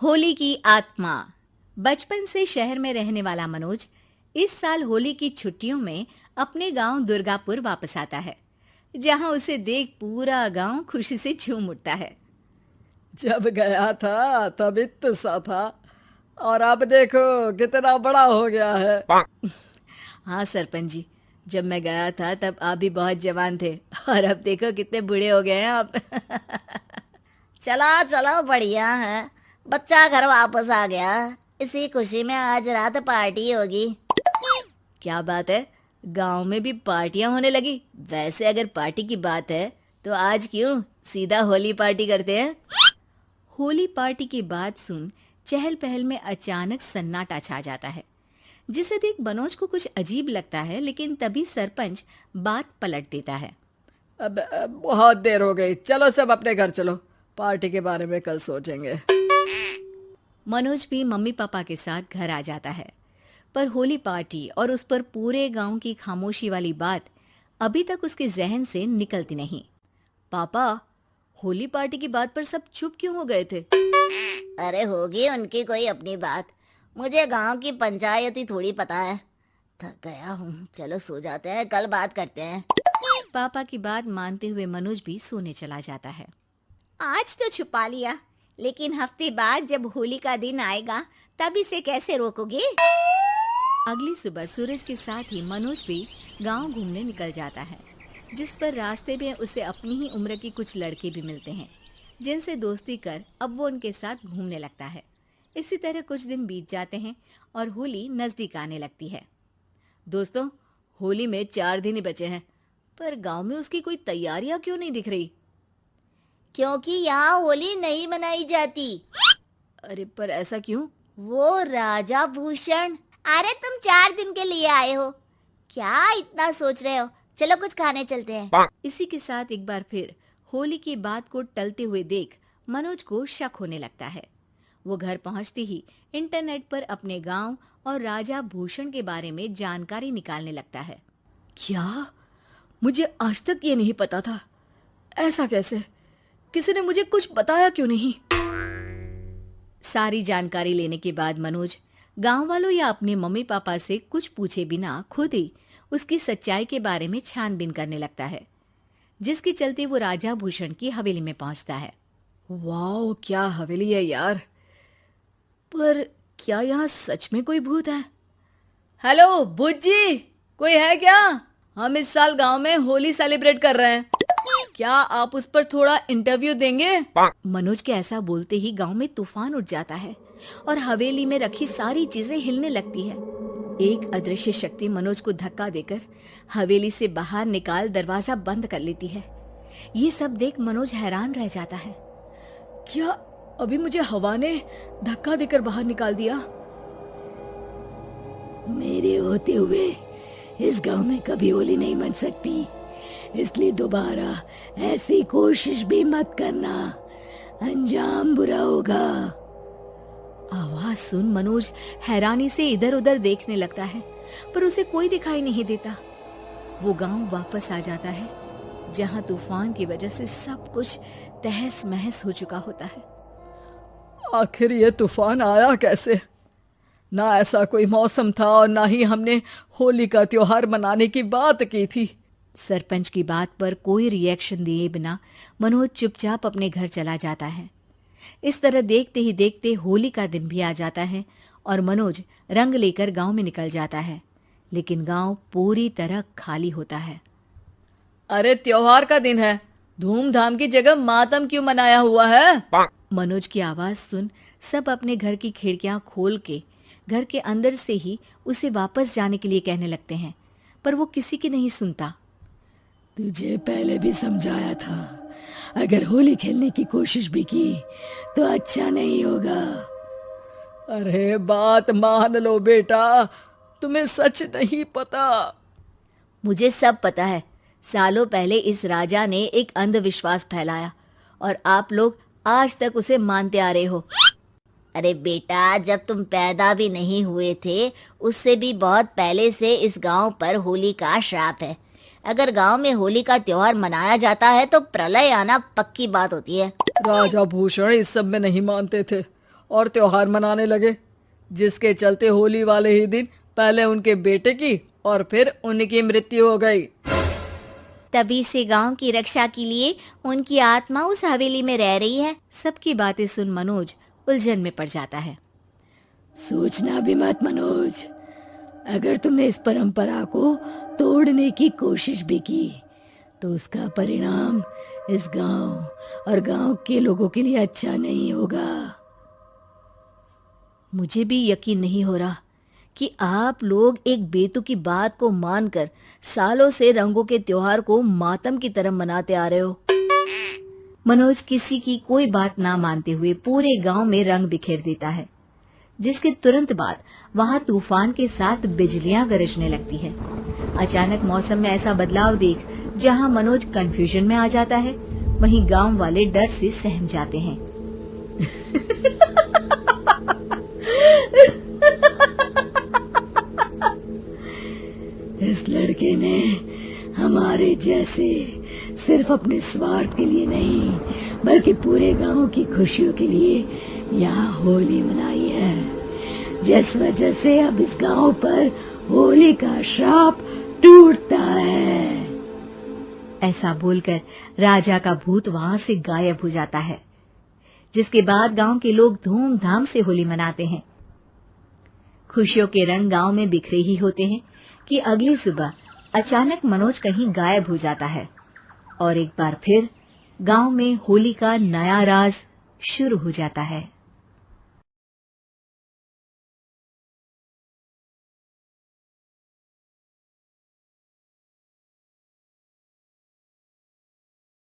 होली की आत्मा। बचपन से शहर में रहने वाला मनोज इस साल होली की छुट्टियों में अपने गांव दुर्गापुर वापस आता है, जहां उसे देख पूरा गांव खुशी से झूम उठता है। जब गया था तब इतना सा था और अब देखो कितना बड़ा हो गया है। हाँ सरपंच जी, जब मैं गया था तब आप भी बहुत जवान थे और अब देखो कितने बूढ़े हो गए हैं आप। चलो चलो बढ़िया है। बच्चा घर वापस आ गया। इसी खुशी में आज रात पार्टी होगी। क्या बात है, गांव में भी पार्टियां होने लगी। वैसे अगर पार्टी की बात है तो आज क्यों सीधा होली पार्टी करते हैं। होली पार्टी की बात सुन चहल पहल में अचानक सन्नाटा छा जाता है, जिसे देख मनोज को कुछ अजीब लगता है। लेकिन तभी सरपंच बात पलट देता है। अब बहुत देर हो गई, चलो सब अपने घर चलो, पार्टी के बारे में कल सोचेंगे। मनोज भी मम्मी पापा के साथ घर आ जाता है, पर होली पार्टी और उस पर पूरे गांव की खामोशी वाली बात अभी तक उसके जहन से निकलती नहीं। पापा, होली पार्टी की बात पर सब चुप क्यों हो गए थे? अरे होगी उनकी कोई अपनी बात। मुझे गांव की पंचायती थोड़ी पता है। थक गया हूँ, चलो सो जाते हैं, कल बात करते हैं। पापा की बात मानते हुए मनोज भी सोने चला जाता है। आज तो छुपा लिया, लेकिन हफ्ते बाद जब होली का दिन आएगा तब इसे कैसे रोकोगे? अगली सुबह सूरज के साथ ही मनोज भी गांव घूमने निकल जाता है, जिस पर रास्ते में उसे अपनी ही उम्र के कुछ लड़के भी मिलते हैं, जिनसे दोस्ती कर अब वो उनके साथ घूमने लगता है। इसी तरह कुछ दिन बीत जाते हैं और होली नजदीक आने लगती है। दोस्तों, होली में 4 दिन ही बचे हैं, पर गांव में उसकी कोई तैयारियां क्यों नहीं दिख रही? क्योंकि यहाँ होली नहीं मनाई जाती। अरे पर ऐसा क्यों? वो राजा भूषण। अरे तुम 4 दिन के लिए आए हो, क्या इतना सोच रहे हो? चलो कुछ खाने चलते हैं। इसी के साथ एक बार फिर होली की बात को टलते हुए देख मनोज को शक होने लगता है। वो घर पहुंचते ही इंटरनेट पर अपने गांव और राजा भूषण के बारे में जानकारी निकालने लगता है। क्या? मुझे आज तक ये नहीं पता था। ऐसा कैसे? किसी ने मुझे कुछ बताया क्यों नहीं? सारी जानकारी लेने के बाद मनोज गांव वालों या अपने मम्मी पापा से कुछ पूछे बिना खुद ही उसकी सच्चाई के बारे में छानबीन करने लगता है, जिसके चलते वो राजा भूषण की हवेली में पहुंचता है। वाह, क्या हवेली है यार। पर क्या यहाँ सच में कोई भूत है? हेलो भूत जी, कोई है क्या? हम इस साल गांव में होली सेलिब्रेट कर रहे हैं, क्या आप उस पर थोड़ा इंटरव्यू देंगे? मनोज के ऐसा बोलते ही गांव में तूफान उठ जाता है और हवेली में रखी सारी चीजें हिलने लगती है। एक अदृश्य शक्ति मनोज को धक्का देकर हवेली से बाहर निकाल दरवाजा बंद कर लेती है। ये सब देख मनोज हैरान रह जाता है। क्या अभी मुझे हवा ने धक्का देकर बाहर निकाल दिया? मेरे होते हुए इस गांव में कभी होली नहीं मन सकती, इसलिए दोबारा ऐसी कोशिश भी मत करना, अंजाम बुरा होगा। आवाज सुन मनोज हैरानी से इधर उधर देखने लगता है, पर उसे कोई दिखाई नहीं देता। वो गांव वापस आ जाता है, जहां तूफान की वजह से सब कुछ तहस महस हो चुका होता है। आखिर ये तूफान आया कैसे? ना ऐसा कोई मौसम था और ना ही हमने होली का त्योहार मनाने की बात की थी। सरपंच की बात पर कोई रिएक्शन दिए बिना मनोज चुपचाप अपने घर चला जाता है। इस तरह देखते ही देखते होली का दिन भी आ जाता है और मनोज रंग लेकर गांव में निकल जाता है, लेकिन गांव पूरी तरह खाली होता है। अरे त्योहार का दिन है, धूमधाम की जगह मातम क्यों मनाया हुआ है? मनोज की आवाज सुन सब अपने घर की खिड़कियां खोल के घर के अंदर से ही उसे वापस जाने के लिए कहने लगते हैं, पर वो किसी की नहीं सुनता। तुझे पहले भी समझाया था, अगर होली खेलने की कोशिश भी की तो अच्छा नहीं होगा। अरे बात मान लो बेटा, तुम्हें सच नहीं पता। मुझे सब पता है। सालों पहले इस राजा ने एक अंधविश्वास फैलाया और आप लोग आज तक उसे मानते आ रहे हो। अरे बेटा, जब तुम पैदा भी नहीं हुए थे उससे भी बहुत पहले से इस गांव पर होली का श्राप है। अगर गांव में होली का त्योहार मनाया जाता है तो प्रलय आना पक्की बात होती है। राजा भूषण इस सब में नहीं मानते थे और त्योहार मनाने लगे, जिसके चलते होली वाले ही दिन पहले उनके बेटे की और फिर उनकी मृत्यु हो गई। तभी से गांव की रक्षा के लिए उनकी आत्मा उस हवेली में रह रही है। सबकी बातें सुन मनोज उलझन में पड़ जाता है। सोचना भी मत मनोज, अगर तुमने इस परंपरा को तोड़ने की कोशिश भी की तो उसका परिणाम इस गांव और गांव के लोगों के लिए अच्छा नहीं होगा। मुझे भी यकीन नहीं हो रहा कि आप लोग एक बेतुकी बात को मानकर सालों से रंगों के त्योहार को मातम की तरह मनाते आ रहे हो। मनोज किसी की कोई बात ना मानते हुए पूरे गांव में रंग बिखेर देता है, जिसके तुरंत बाद वहां तूफान के साथ बिजलियां गरजने लगती है। अचानक मौसम में ऐसा बदलाव देख जहां मनोज कंफ्यूजन में आ जाता है, वहीं गांव वाले डर से सहम जाते हैं। इस लड़के ने हमारे जैसे सिर्फ अपने स्वार्थ के लिए नहीं बल्कि पूरे गांव की खुशियों के लिए यहाँ होली मनाई है, जिस वजह से अब इस गांव पर होली का श्राप टूटता है। ऐसा बोलकर राजा का भूत वहां से गायब हो जाता है, जिसके बाद गांव के लोग धूमधाम से होली मनाते हैं। खुशियों के रंग गांव में बिखरे ही होते हैं कि अगली सुबह अचानक मनोज कहीं गायब हो जाता है और एक बार फिर गांव में होली का नया राज शुरू हो जाता है।